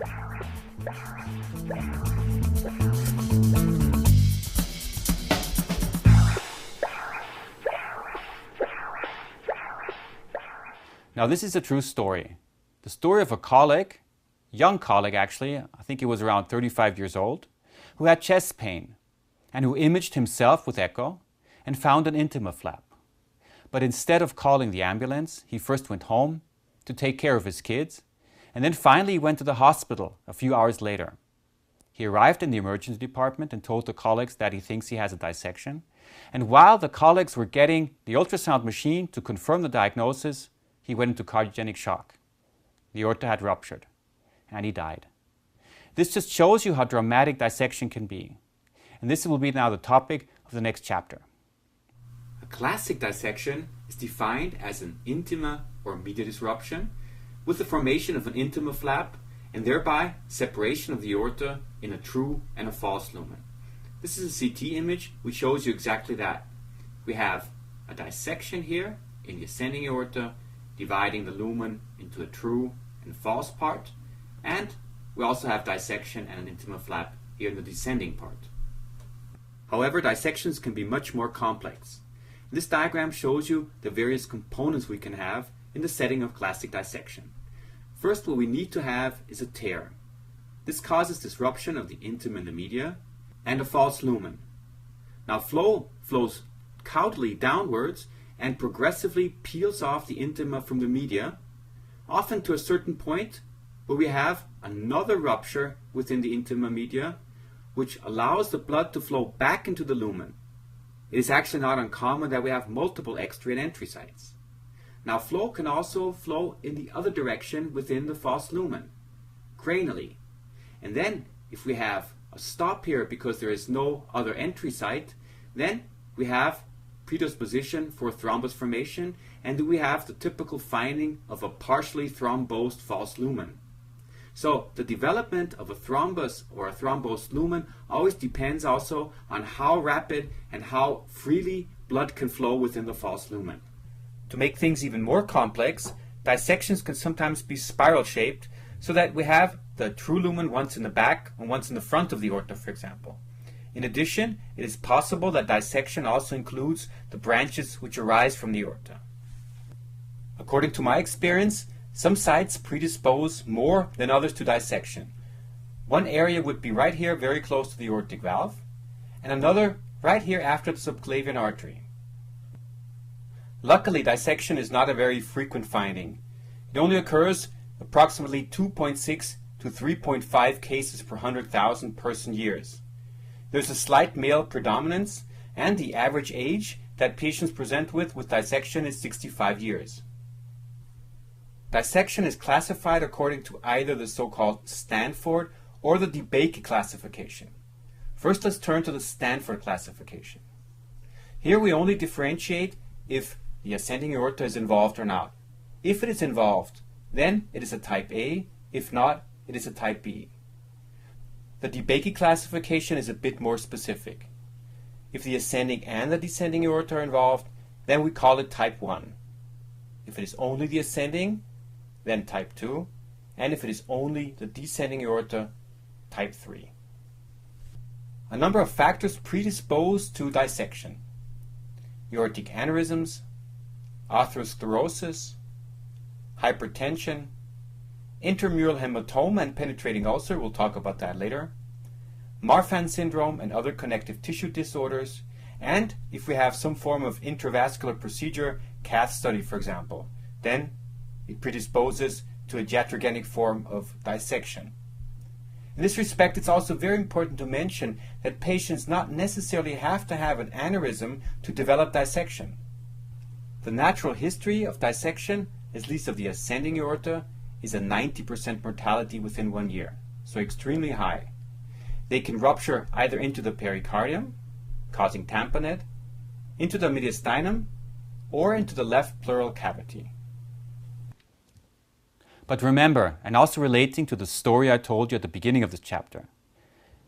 Now this is a true story. The story of a colleague, young colleague actually, I think he was around 35 years old, who had chest pain and who imaged himself with echo and found an intima flap. But instead of calling the ambulance, he first went home to take care of his kids, and then finally went to the hospital a few hours later. He arrived in the emergency department and told the colleagues that he thinks he has a dissection. And while the colleagues were getting the ultrasound machine to confirm the diagnosis, he went into cardiogenic shock. The aorta had ruptured, and he died. This just shows you how dramatic dissection can be. And this will be now the topic of the next chapter. A classic dissection is defined as an intima or media disruption with the formation of an intima flap and thereby separation of the aorta in a true and a false lumen. This is a CT image which shows you exactly that. We have a dissection here in the ascending aorta, dividing the lumen into a true and false part, and we also have dissection and an intima flap here in the descending part. However, dissections can be much more complex. This diagram shows you the various components we can have in the setting of classic dissection. First, what we need to have is a tear. This causes disruption of the intima in the media and a false lumen. Now flow flows caudally downwards and progressively peels off the intima from the media, often to a certain point where we have another rupture within the intima media, which allows the blood to flow back into the lumen. It is actually not uncommon that we have multiple extry and entry sites. Now flow can also flow in the other direction within the false lumen, cranially. And then if we have a stop here because there is no other entry site, then we have predisposition for thrombus formation, and we have the typical finding of a partially thrombosed false lumen. So the development of a thrombus or a thrombosed lumen always depends also on how rapid and how freely blood can flow within the false lumen. To make things even more complex, dissections can sometimes be spiral shaped so that we have the true lumen once in the back and once in the front of the aorta, for example. In addition, it is possible that dissection also includes the branches which arise from the aorta. According to my experience, some sites predispose more than others to dissection. One area would be right here, very close to the aortic valve, and another right here after the subclavian artery. Luckily, dissection is not a very frequent finding. It only occurs approximately 2.6 to 3.5 cases per 100,000 person years. There's a slight male predominance, and the average age that patients present with dissection is 65 years. Dissection is classified according to either the so-called Stanford or the DeBakey classification. First, let's turn to the Stanford classification. Here we only differentiate if the ascending aorta is involved or not. If it is involved, then it is a type A. If not, it is a type B. The DeBakey classification is a bit more specific. If the ascending and the descending aorta are involved, then we call it type 1. If it is only the ascending, then type 2. And if it is only the descending aorta, type 3. A number of factors predispose to dissection: aortic aneurysms, atherosclerosis, hypertension, intramural hematoma and penetrating ulcer, we'll talk about that later, Marfan syndrome and other connective tissue disorders, and if we have some form of intravascular procedure, cath study for example, then it predisposes to a iatrogenic form of dissection. In this respect, it's also very important to mention that patients not necessarily have to have an aneurysm to develop dissection. The natural history of dissection, at least of the ascending aorta, is a 90% mortality within 1 year, so extremely high. They can rupture either into the pericardium, causing tamponade, into the mediastinum, or into the left pleural cavity. But remember, and also relating to the story I told you at the beginning of this chapter,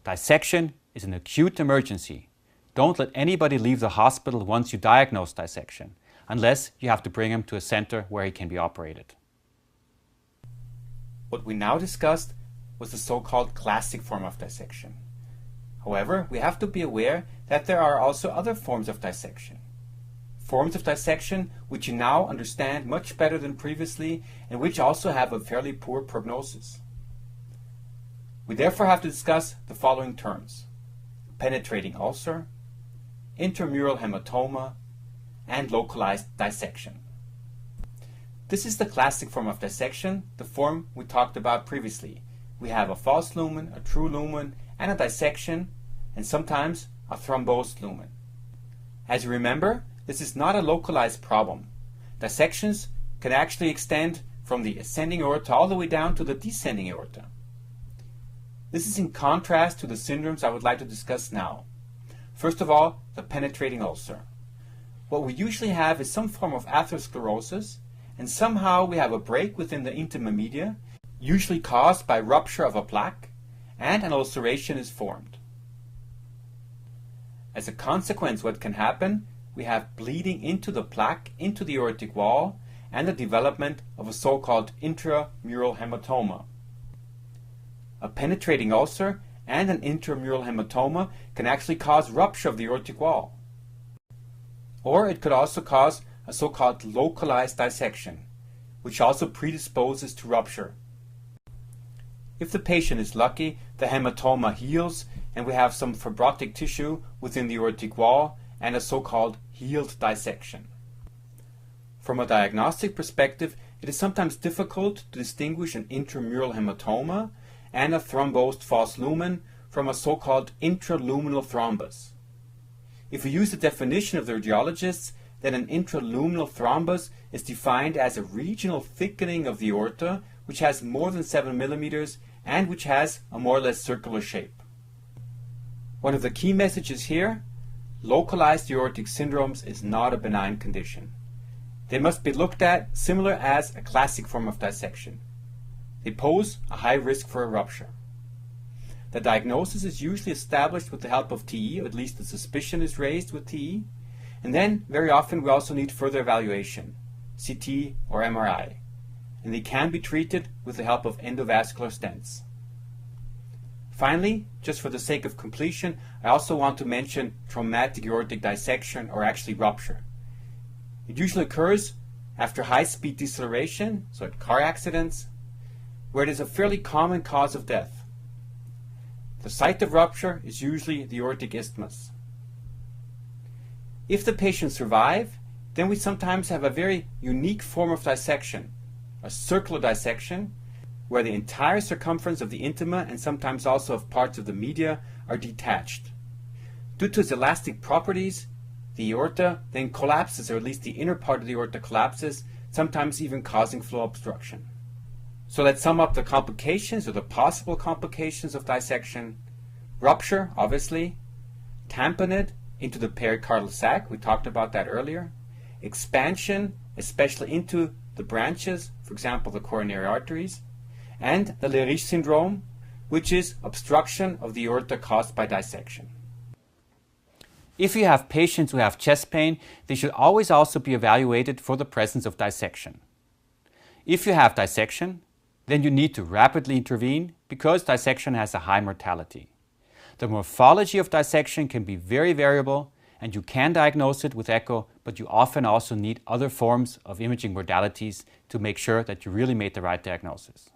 dissection is an acute emergency. Don't let anybody leave the hospital once you diagnose dissection, unless you have to bring him to a center where he can be operated. What we now discussed was the so-called classic form of dissection. However, we have to be aware that there are also other forms of dissection. Forms of dissection which you now understand much better than previously and which also have a fairly poor prognosis. We therefore have to discuss the following terms: penetrating ulcer, intramural hematoma, and localized dissection. This is the classic form of dissection, the form we talked about previously. We have a false lumen, a true lumen, and a dissection, and sometimes a thrombosed lumen. As you remember, this is not a localized problem. Dissections can actually extend from the ascending aorta all the way down to the descending aorta. This is in contrast to the syndromes I would like to discuss now. First of all, the penetrating ulcer. What we usually have is some form of atherosclerosis, and somehow we have a break within the intima media, usually caused by rupture of a plaque, and an ulceration is formed. As a consequence, what can happen? We have bleeding into the plaque, into the aortic wall, and the development of a so-called intramural hematoma. A penetrating ulcer and an intramural hematoma can actually cause rupture of the aortic wall. Or it could also cause a so-called localized dissection, which also predisposes to rupture. If the patient is lucky, the hematoma heals and we have some fibrotic tissue within the aortic wall and a so-called healed dissection. From a diagnostic perspective, it is sometimes difficult to distinguish an intramural hematoma and a thrombosed false lumen from a so-called intraluminal thrombus. If we use the definition of the radiologists, then an intraluminal thrombus is defined as a regional thickening of the aorta which has more than 7 millimeters and which has a more or less circular shape. One of the key messages here: localized aortic syndromes is not a benign condition. They must be looked at similar as a classic form of dissection. They pose a high risk for a rupture. The diagnosis is usually established with the help of TE, or at least the suspicion is raised with TE, and then very often we also need further evaluation, CT or MRI, and they can be treated with the help of endovascular stents. Finally, just for the sake of completion, I also want to mention traumatic aortic dissection, or actually rupture. It usually occurs after high-speed deceleration, so at car accidents, where it is a fairly common cause of death. The site of rupture is usually the aortic isthmus. If the patients survive, then we sometimes have a very unique form of dissection, a circular dissection, where the entire circumference of the intima and sometimes also of parts of the media are detached. Due to its elastic properties, the aorta then collapses, or at least the inner part of the aorta collapses, sometimes even causing flow obstruction. So let's sum up the complications, or the possible complications of dissection. Rupture, obviously. Tamponade into the pericardial sac, we talked about that earlier. Expansion, especially into the branches, for example the coronary arteries. And the Leriche syndrome, which is obstruction of the aorta caused by dissection. If you have patients who have chest pain, they should always also be evaluated for the presence of dissection. If you have dissection, then you need to rapidly intervene because dissection has a high mortality. The morphology of dissection can be very variable, and you can diagnose it with echo, but you often also need other forms of imaging modalities to make sure that you really made the right diagnosis.